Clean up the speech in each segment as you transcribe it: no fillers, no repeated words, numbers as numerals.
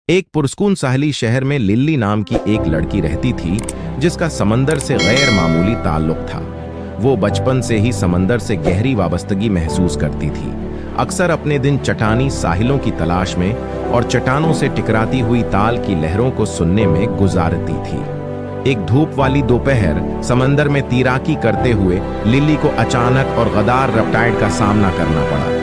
एक पुरस्कून साहली शहर में लिल्ली नाम की एक लड़की रहती थी जिसका समंदर से गैर मामूली ताल्लुक था। वो बचपन से ही समंदर से गहरी वाबस्तगी महसूस करती थी। अक्सर अपने दिन चट्टानी साहिलों की तलाश में और चट्टानों से टकराती हुई ताल की लहरों को सुनने में गुजारती थी। एक धूप वाली दोपहर समंदर में तैराकी करते हुए लिल्ली को अचानक और गदार रपटाइड का सामना करना पड़ा।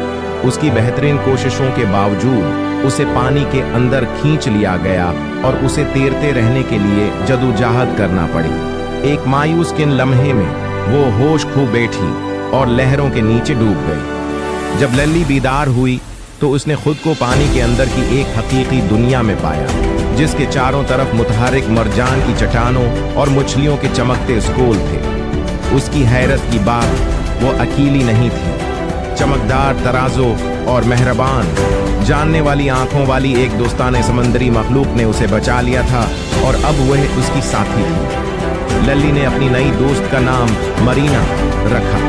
उसकी बेहतरीन कोशिशों के बावजूद उसे पानी के अंदर खींच लिया गया और उसे तैरते रहने के लिए जदोजहद करना पड़ी। एक मायूस किन लम्हे में वो होश खो बैठी और लहरों के नीचे डूब गई। जब लिल्ली बीदार हुई तो उसने खुद को पानी के अंदर की एक हकीकी दुनिया में पाया, जिसके चारों तरफ मुतहरिक मरजान की चट्टानों और मछलियों के चमकते स्कूल थे। उसकी हैरत की बात, वो अकेली नहीं थी। चमकदार तराजों और मेहरबान जानने वाली आंखों वाली एक दोस्ताने समंदरी मखलूक ने उसे बचा लिया था और अब वह उसकी साथी थी। लिल्ली ने अपनी नई दोस्त का नाम मरीना रखा।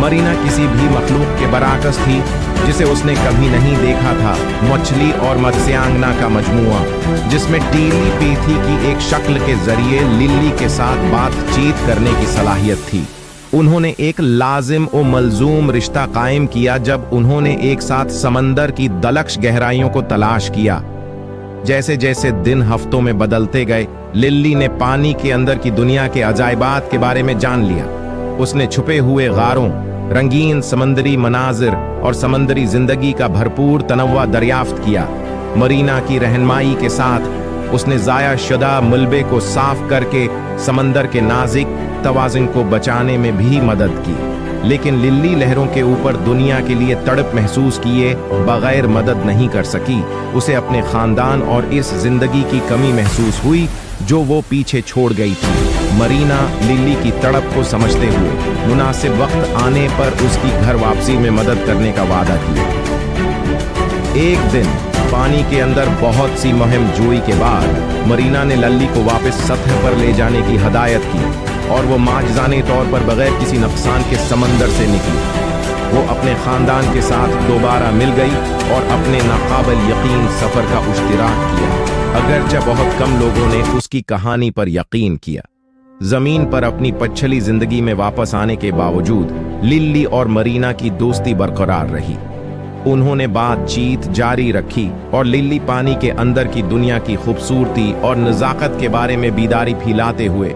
मरीना किसी भी मखलूक के बराकस थी जिसे उसने कभी नहीं देखा था। मछली और मत्स्यांगना का मजमुआ, जिसमें टीली पीथी की एक शक्ल के जरिए लिल्ली के साथ बातचीत करने की सलाहियत थी। उन्होंने एक लाजिम और मलजूम रिश्ता कायम किया जब उन्होंने एक साथ समंदर की दलक्ष गहराइयों को तलाश किया। जैसे जैसे दिन हफ्तों में बदलते गए, लिल्ली ने पानी के अंदर की दुनिया के अजायबात के बारे में जान लिया। उसने छुपे हुए गारों, रंगीन समंदरी मनाजिर और समंदरी जिंदगी का भरपूर तनव्वा दरियाफ्त किया। मरीना की रहनुमाई के साथ उसने जाया शुदा मलबे को साफ करके समंदर के नाजिक तवाज़ुन को बचाने में भी मदद की। लेकिन लिल्ली लहरों के ऊपर दुनिया के लिए तड़प महसूस किए बगैर मदद नहीं कर सकी। उसे अपने खानदान और इस जिंदगी की कमी महसूस हुई जो वो पीछे छोड़ गई थी। मरीना लिल्ली की तड़प को समझते हुए मुनासिब वक्त आने पर उसकी घर वापसी में मदद करने का वादा किया। एक दिन पानी के अंदर बहुत सी मुहिम जोई के बाद मरीना ने लिल्ली को वापस सतह पर ले जाने की हदायत की और वो माजजाने तौर पर बगैर किसी नुकसान के समंदर से निकली। वो अपने खानदान के साथ दोबारा मिल गई और अपने नाकाबिल यकीन सफर का इश्तिराक किया, अगरचे बहुत कम लोगों ने उसकी कहानी पर यकीन किया। जमीन पर अपनी पछली जिंदगी में वापस आने के बावजूद लिल्ली और मरीना की दोस्ती बरकरार रही। उन्होंने बातचीत जारी रखी और लिल्ली पानी के अंदर की दुनिया की खूबसूरती और नज़ाकत के बारे में बीदारी फैलाते हुए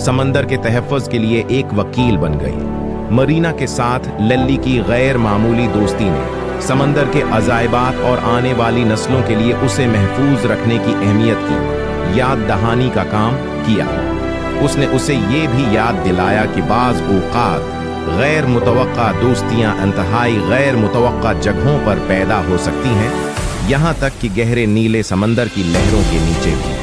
समंदर के तहफ़्फ़ुज़ के लिए एक वकील बन गई। मरीना के साथ लिल्ली की गैर मामूली दोस्ती ने समंदर के अजायबात और आने वाली नस्लों के लिए उसे महफूज रखने की अहमियत की याद दहानी का काम किया। उसने उसे ये भी याद दिलाया कि बाज़ औक़ात गैर मुतवक्का दोस्तियां इंतहाई गैर मुतवक्का जगहों पर पैदा हो सकती हैं, यहाँ तक कि गहरे नीले समंदर की लहरों के नीचे भी।